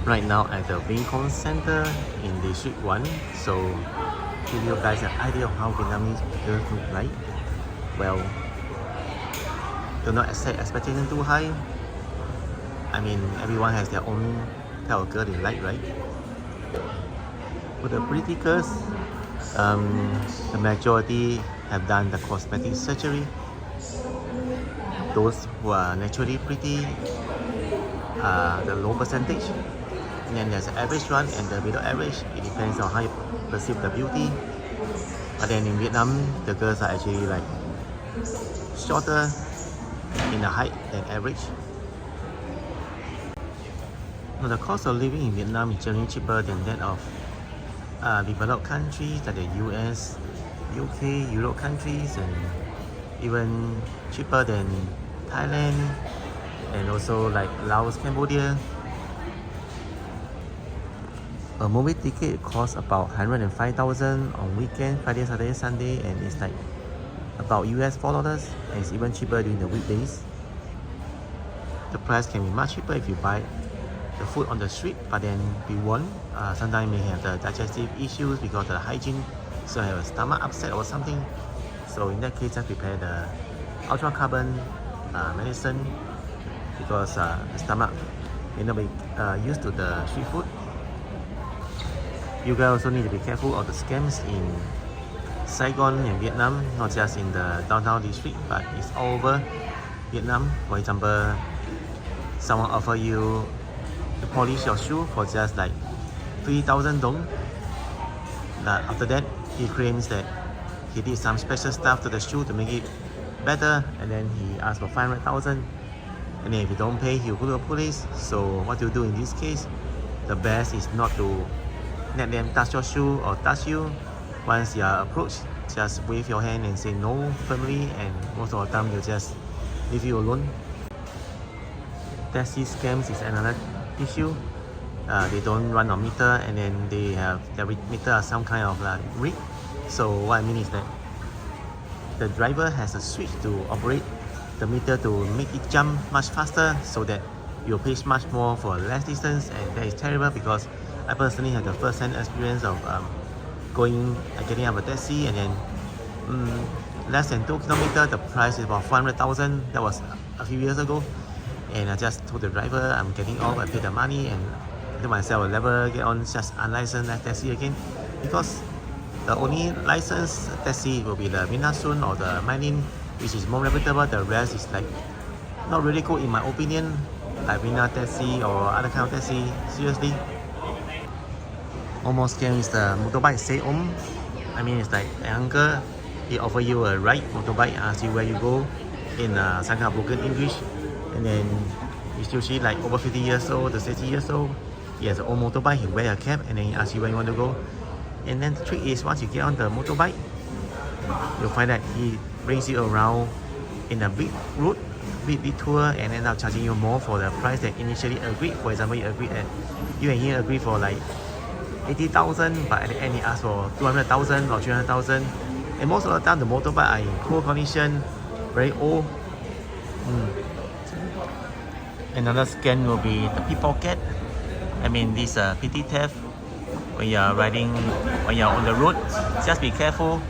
right now at the Vincom Center in District 1. So give you guys an idea of how Vietnamese girls look like. Well, do not set expectation too high. I mean, everyone has their own type of girl they like, right? For the pretty girls, the majority have done the cosmetic surgery. Those who are naturally pretty are the low percentage. And then there's the average one and the middle average. It depends on how you perceive the beauty. But then in Vietnam, the girls are actually like shorter in the height than average. Now, the cost of living in Vietnam is generally cheaper than that of developed countries like the US, UK, Europe countries, and even cheaper than Thailand and also like Laos, Cambodia. A movie ticket costs about 105,000 on weekend, Friday, Saturday, Sunday, and it's like about US $4, and it's even cheaper during the weekdays. The price can be much cheaper if you buy the food on the street, but then be warned, sometimes you may have the digestive issues because of the hygiene, so have a stomach upset or something. So in that case, just prepare the ultra carbon medicine because the stomach may not be used to the street food. You guys also need to be careful of the scams in Saigon in Vietnam, not just in the downtown district, but it's all over Vietnam. For example, someone offer you to polish your shoe for just like 3,000 dong. After that, he claims that he did some special stuff to the shoe to make it better, and then he asked for 500,000. And then if you don't pay, he'll go to the police. So what do you do in this case? The best is not to let them touch your shoe or touch you. Once you are approached, just wave your hand and say no firmly, and most of the time they'll just leave you alone. Taxi scams is another issue. They don't run on meter, and then they have their meter are some kind of like rig. So what I mean is that the driver has a switch to operate the meter to make it jump much faster, so that you'll pay much more for less distance, and that is terrible because I personally had the first-hand experience of getting out of a taxi, and then less than 2 kilometers, the price is about 400,000. That was a few years ago, and I just told the driver I'm getting off, I paid the money, and I told myself I'll never get on just unlicensed taxi again, because the only licensed taxi will be the Vinasun or the Mylin, which is more reputable. The rest is like not really good in my opinion, like Vina taxi or other kind of taxi. Seriously. Almost scam is the motorbike Xe Ôm. I mean, it's like an uncle, he offer you a ride motorbike, ask you where you go in some kind of broken English, and then he's usually like over 50 years old to 60 years old. He has an old motorbike, he wear a cap, and then he asks you where you want to go. And then the trick is, once you get on the motorbike, you'll find that he brings you around in a big route, big tour, and end up charging you more for the price that initially agreed. For example, you agreed that you and he agree for like 80,000, but at the end he asked for 200,000 or 300,000, and most of the time the motorbike are in poor condition, very old. Another scam will be the pickpocket. I mean, this petty theft. When you are riding, when you are on the road, just be careful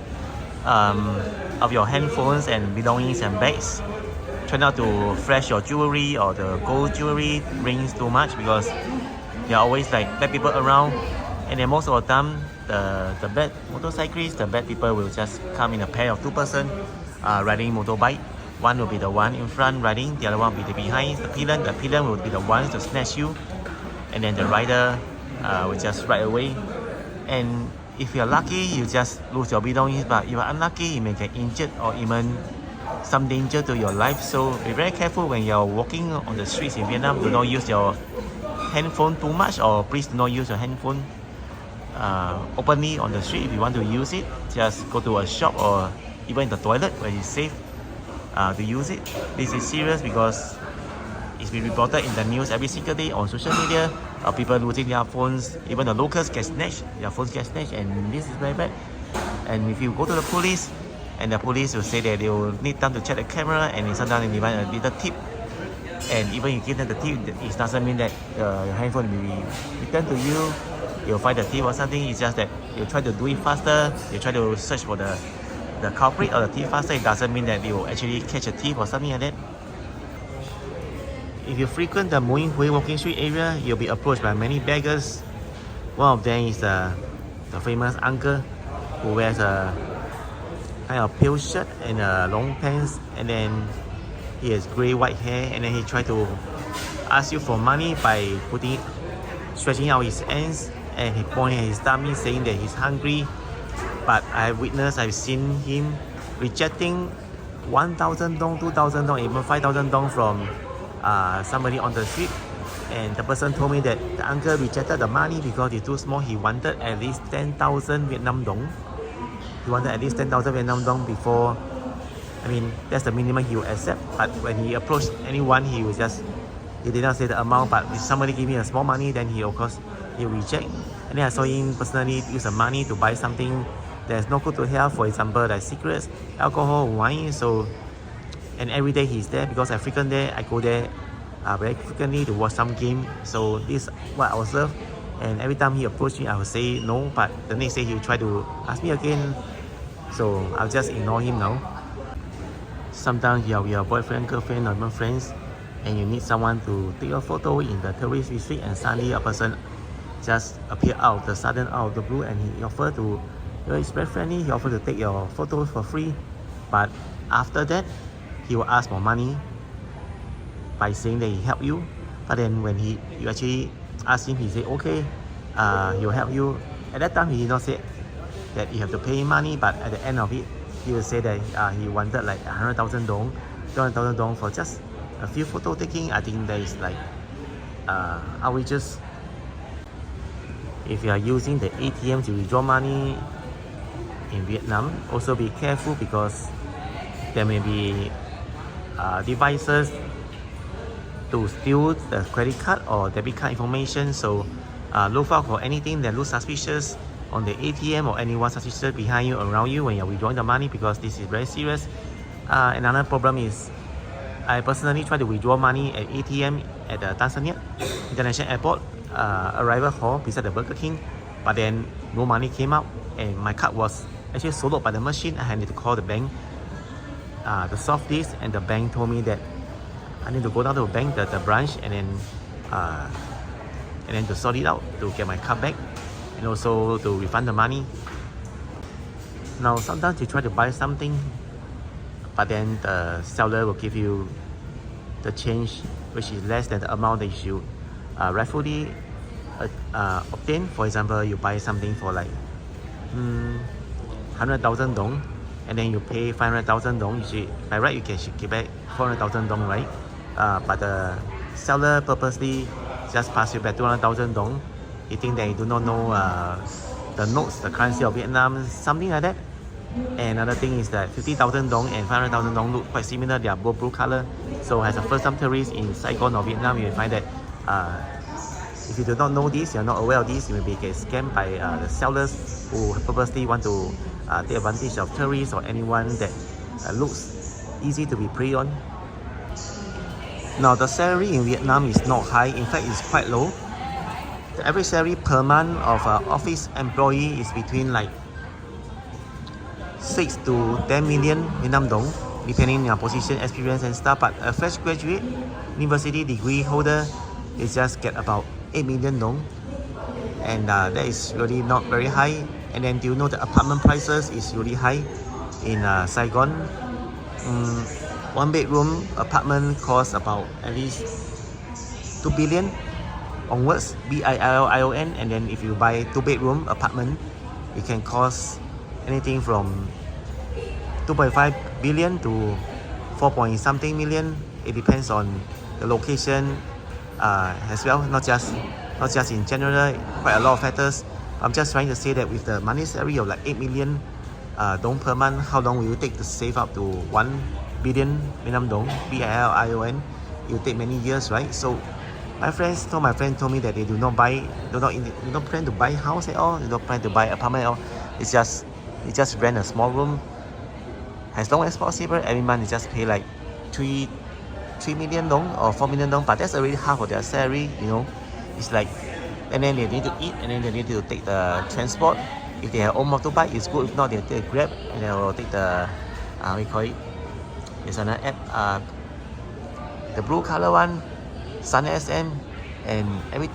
of your handphones and belongings and bags. Try not to flash your jewelry or the gold jewelry rings too much, because there are always like bad people around. And then most of the time, the bad motorcyclists, the bad people will just come in a pair of 2 person riding motorbike. One will be the one in front riding, the other one will be the behind the pillion. The pillion will be the ones to snatch you, and then the rider will just ride away. And if you're lucky, you just lose your belongings, but if you're unlucky, you may get injured or even some danger to your life. So be very careful when you're walking on the streets in Vietnam. Do not use your handphone too much, or please do not use your handphone openly on the street. If you want to use it, just go to a shop or even the toilet where it's safe to use it. This is serious because it's been reported in the news every single day on social media of people losing their phones. Even the locals get snatched, their phones get snatched, and this is very bad. And if you go to the police, and the police will say that they will need time to check the camera, and sometimes they demand a little tip And even you give them the tip, it doesn't mean that your handphone will be returned to you. You'll find the thief or something. It's just that you try to do it faster. You try to search for the culprit or the thief faster. It doesn't mean that you will actually catch a thief or something like that. If you frequent the Moying Hui walking street area, you'll be approached by many beggars. One of them is the famous uncle who wears a kind of pale shirt and long pants, and then he has grey-white hair, and then he try to ask you for money by stretching out his hands, and he pointing at his tummy saying that he's hungry. But I've seen him rejecting 1,000 dong, 2,000 dong, even 5,000 dong from somebody on the street. And the person told me that the uncle rejected the money because it's too small. He wanted at least 10,000 Vietnam dong. He wanted at least 10,000 Vietnam dong before. I mean, that's the minimum he would accept. But when he approached anyone, he did not say the amount. But if somebody give me a small money, then he reject. And then I saw him personally use the money to buy something that's not good to health. For example, like cigarettes, alcohol, wine. And every day he's there because I frequent there. I go there very frequently to watch some game. So this is what I observe. And every time he approached me, I will say no. But the next day he'll try to ask me again. So I'll just ignore him now. Sometimes you are with your boyfriend, girlfriend, or even friends, and you need someone to take a photo in the tourist district, and suddenly a person just appear out of the blue, and he offered to, he's very friendly, he offered to take your photos for free. But after that, he will ask for money by saying that he helped you. But then when you actually ask him, he say okay, he'll help you. At that time, he did not say that you have to pay him money, but at the end of it, he will say that he wanted like 100,000 dong, 200,000 dong for just a few photo taking. I think that is like outrageous. If you are using the ATM to withdraw money in Vietnam, also be careful because there may be devices to steal the credit card or debit card information. So look out for anything that looks suspicious on the ATM or anyone suspicious behind you, around you when you're withdrawing the money, because this is very serious. Another problem is I personally try to withdraw money at ATM at the Tan Son Nhat International Airport arrival hall beside the Burger King, but then no money came out and my card was actually swallowed by the machine. I need to call the bank to solve this, and the bank told me that I need to go down to the bank, the branch, and then to sort it out to get my card back, and also to refund the money. Now sometimes you try to buy something, but then the seller will give you the change which is less than the amount that you should rightfully obtain. For example, you buy something for like 100,000 dong, and then you pay 500,000 dong. By right, you should get back 400,000 dong, right? But the seller purposely just pass you back 200,000 dong. He think that you do not know the notes, the currency of Vietnam, something like that. And another thing is that 50,000 dong and 500,000 dong look quite similar. They are both blue color. So as a first-time tourist in Saigon or Vietnam, you will find that if you do not know this, you are not aware of this, you may get scammed by the sellers who purposely want to take advantage of tourists or anyone that looks easy to be preyed on. Now the salary in Vietnam is not high. In fact, it's quite low. The average salary per month of an office employee is between like 6 to 10 million Vietnam dong, depending on your position, experience and stuff. But a fresh graduate, university degree holder, is just get about 8 million dong, and that is really not very high. And then do you know the apartment prices is really high in Saigon? One bedroom apartment costs about at least 2 billion onwards, BILION. And then if you buy 2-bedroom apartment, it can cost anything from 2.5 billion to 4-point-something million. It depends on the location as well, not just in general, quite a lot of factors. I'm just trying to say that with the money salary of like 8 million dong per month, how long will you take to save up to 1 billion Vietnam dong, BILION? It will take many years, right? So my friend told me that they do not plan to buy house at all, they don't plan to buy apartment at all. It's just rent a small room as long as possible. Every month you just pay like 3 3 million dong or 4 million dong, but that's already half of their salary, you know. It's like, and then they need to eat, and then they need to take the transport. If they have own motorbike, it's good. If not, they take Grab, and they will take the, we call it, there's another app, the blue color one, Sun SM, and every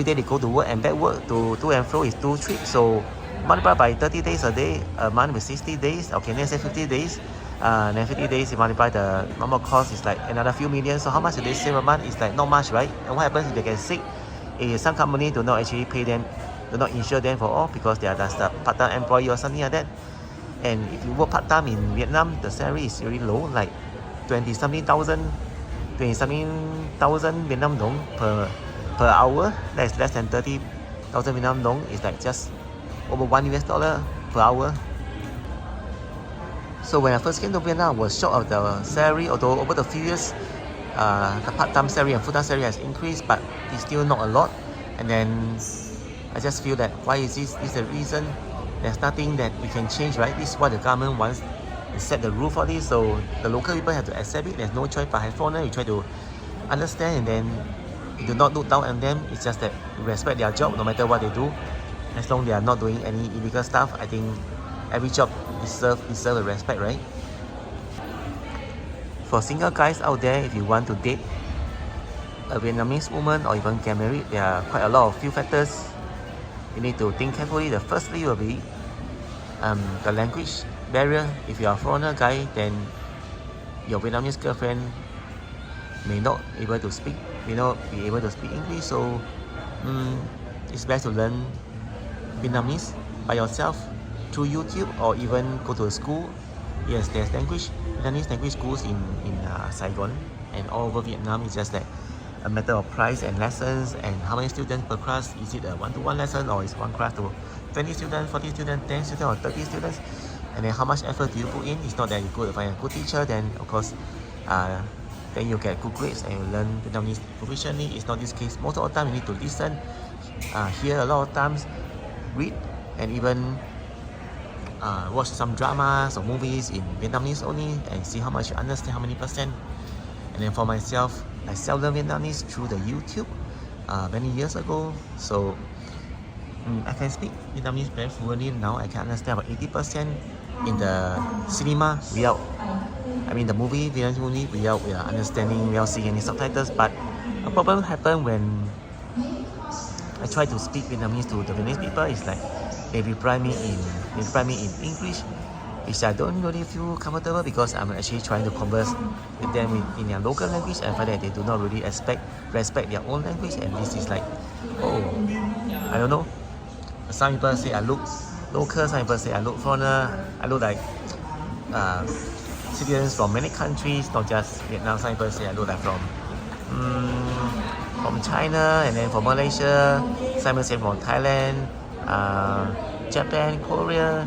day they go to work and back work to and fro is 2 trips. So multiplied by 30 days a day, a month with 60 days, okay, let's say 50 days. Then 50 days, you multiply the normal cost is like another few million. So how much do they save a month? It's like not much, right? And what happens if they get sick? Some company do not actually pay them, do not insure them for all because they are just a part-time employee or something like that. And if you work part-time in Vietnam, the salary is really low, like 20-something thousand Vietnam dong per hour. That's less than 30,000 Vietnam dong. It's like just over $1 per hour. So when I first came to Vietnam, I was shocked of the salary, although over the few years, the part-time salary and full-time salary has increased, but it's still not a lot. And then I just feel that why is this the reason? There's nothing that we can change, right? This is what the government wants to set the rule for this, so the local people have to accept it. There's no choice, but as foreigner, you try to understand and then you do not look down on them. It's just that you respect their job no matter what they do. As long as they are not doing any illegal stuff, I think every job deserve the respect, right? For single guys out there, if you want to date a Vietnamese woman or even get married, there are quite a lot of few factors you need to think carefully. The firstly will be the language barrier. If you are a foreigner guy, then your Vietnamese girlfriend may not be able to speak English, so it's best to learn Vietnamese by yourself through YouTube or even go to a school. Yes, there's Vietnamese language schools in Saigon and all over Vietnam. It's just like a matter of price and lessons and how many students per class. Is it a 1-to-1 lesson or is one class to 20 students, 40 students, 10 students or 30 students? And then how much effort do you put in? It's not that you go to find a good teacher, then of course then you get good grades and you learn Vietnamese proficiently. It's not this case. Most of the time you need to listen, hear a lot of times, read, and even watch some dramas or movies in Vietnamese only and see how much you understand, how many percent. And then for myself, I seldom Vietnamese through the YouTube many years ago, so I can speak Vietnamese very fluently now. I can understand about 80% in the cinema without, the movie, Vietnamese movie, without understanding, without seeing any subtitles. But a problem happened when I try to speak Vietnamese to the Vietnamese people. It's like they reply me in English, which I don't really feel comfortable because I'm actually trying to converse with them in their local language. I find that they do not really respect their own language, and this is like, I don't know. Some people say I look local, some people say I look foreigner. I look like citizens from many countries, not just Vietnam. Some people say I look like from China, and then from Malaysia. Some people say from Thailand, Japan, Korea.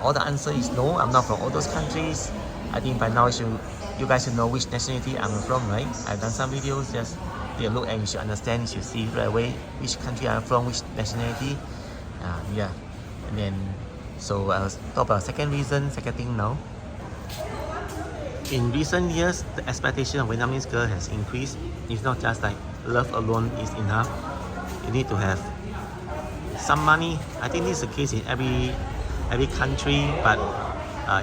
All the answer is no. I'm not from all those countries. I think by now you guys should know which nationality I'm from, right? I've done some videos, just take a look and you should understand, you should see right away which country I'm from, which nationality. And then so I'll talk about second thing now. In recent years, the expectation of Vietnamese girl has increased. It's not just like love alone is enough. You need to have some money. I think this is the case in every country, but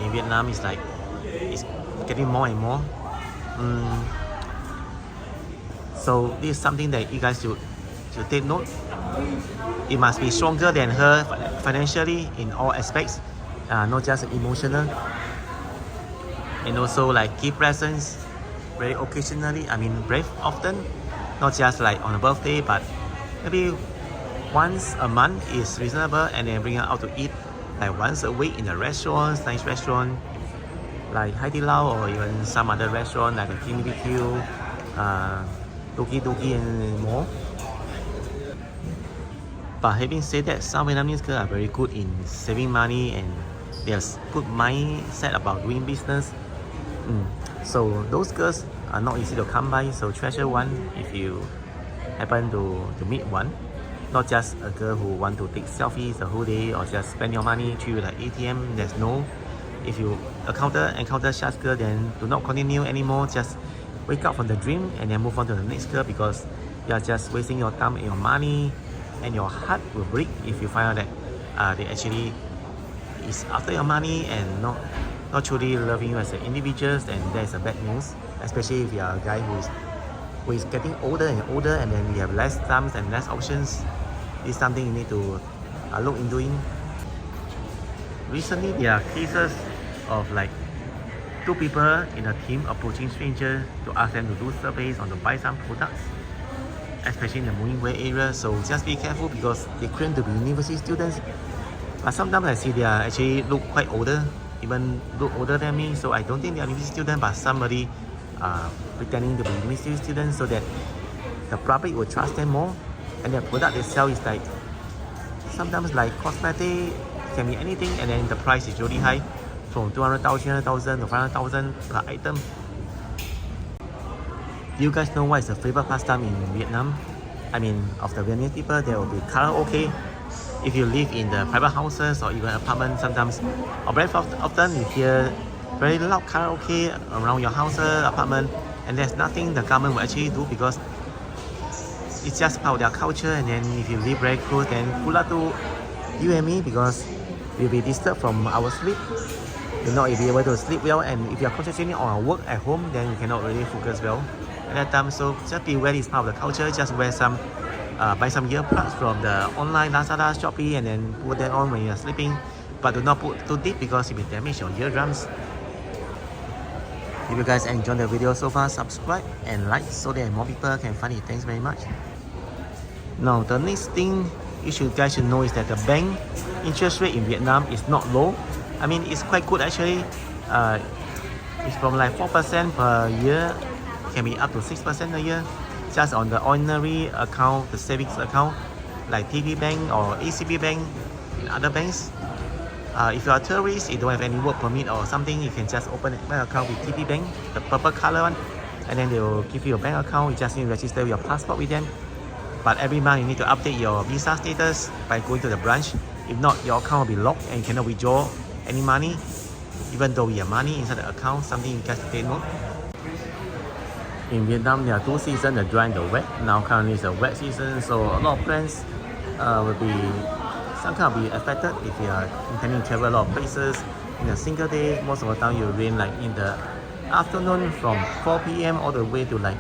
in Vietnam it's like it's getting more and more. So this is something that you guys should take note. It must be stronger than her financially in all aspects, not just emotional. And also like give presents very occasionally. Very often, not just like on a birthday, but maybe once a month is reasonable, and then bring her out to eat like once a week in a restaurant, nice restaurant like Hai Di Lao or even some other restaurant like a King BBQ, Doki Doki and more. But having said that, some Vietnamese girls are very good in saving money and they have good mindset about doing business. So those girls are not easy to come by, so treasure one if you happen to meet one. Not just a girl who want to take selfies the whole day or just spend your money through like ATM. There's no If you encounter such girl, then do not continue anymore. Just wake up from the dream and then move on to the next girl, because you are just wasting your time and your money, and your heart will break if you find out that they actually is after your money and not truly loving you as an individual. Then that is a bad news, especially if you are a guy who is getting older and older, and then we have less time and less options. It's something you need to look into. Recently, there are cases of like 2 people in a team approaching strangers to ask them to do surveys or to buy some products, especially in the Marine Way area. So just be careful, because they claim to be university students, but sometimes I see they are actually look quite older, even look older than me. So I don't think they are university students, but somebody pretending to be university students so that the public will trust them more. And the product they sell is like sometimes like cosmetic, can be anything, and then the price is really high, from 200,000, 300,000 to 500,000 per item. Do you guys know what is the favorite pastime in Vietnam? I mean, of the Vietnamese people, there will be karaoke. If you live in the private houses or even apartments, sometimes or very often you hear very loud karaoke around your house, apartment, and there's nothing the government will actually do, because it's just part of their culture. And then if you live very close, then pula to you and me, because we'll be disturbed from our sleep. You'll not be able to sleep well, and if you're concentrating on our work at home, then you cannot really focus well at that time. So just be aware, it's part of the culture. Just wear some buy some earplugs from the online Lazada, Shopee, and then put them on when you're sleeping, but do not put too deep, because it will damage your eardrums. If you guys enjoyed the video so far, subscribe and like so that more people can find it. Thanks very much. Now the next thing you guys should know is that the bank interest rate in Vietnam is not low. I mean, it's quite good actually. It's from like 4% per year, can be up to 6% a year, just on the ordinary account, the savings account, like TP Bank or ACB Bank and other banks. If you are a tourist, you don't have any work permit or something, you can just open a bank account with TP Bank, the purple color one, and then they will give you a bank account. You just need to register your passport with them. But every month you need to update your visa status by going to the branch. If not, your account will be locked and you cannot withdraw any money, even though you have money inside the account. Something you guys take note. In Vietnam, there are 2 seasons, the dry and the wet. Now currently it's the wet season, so a lot of plans will be be affected if you are intending to travel a lot of places in a single day. Most of the time you rain like in the afternoon from 4 p.m. all the way to like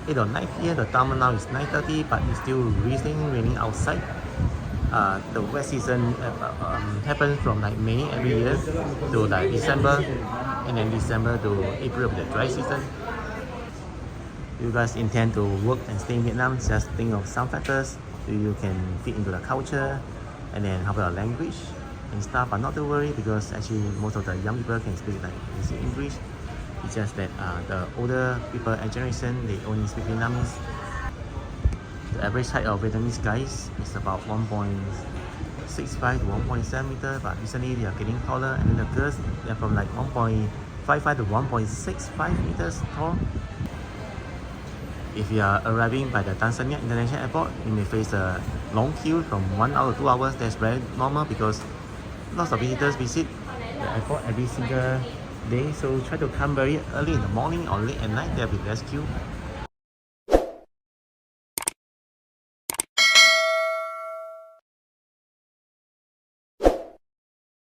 8 or 9 p.m. The time now is 9:30, but it's still raining outside. The wet season happens from like May every year to like December, and then December to April with the dry season. You guys intend to work and stay in Vietnam, just think of some factors so you can fit into the culture, and then how about the language and stuff. But not to worry, because actually most of the young people can speak like easy English. It's just that the older people and generation, they only speak Vietnamese. The average height of Vietnamese guys is about 1.65 to 1.7 meter, but recently they are getting taller, and then the girls, they're from like 1.55 to 1.65 meters tall. If you are arriving by the Tan Son Nhat International Airport, you may face a long queue from 1 hour to 2 hours. That's very normal, because lots of visitors visit the airport every single day. So try to come very early in the morning or late at night, there will be less queue.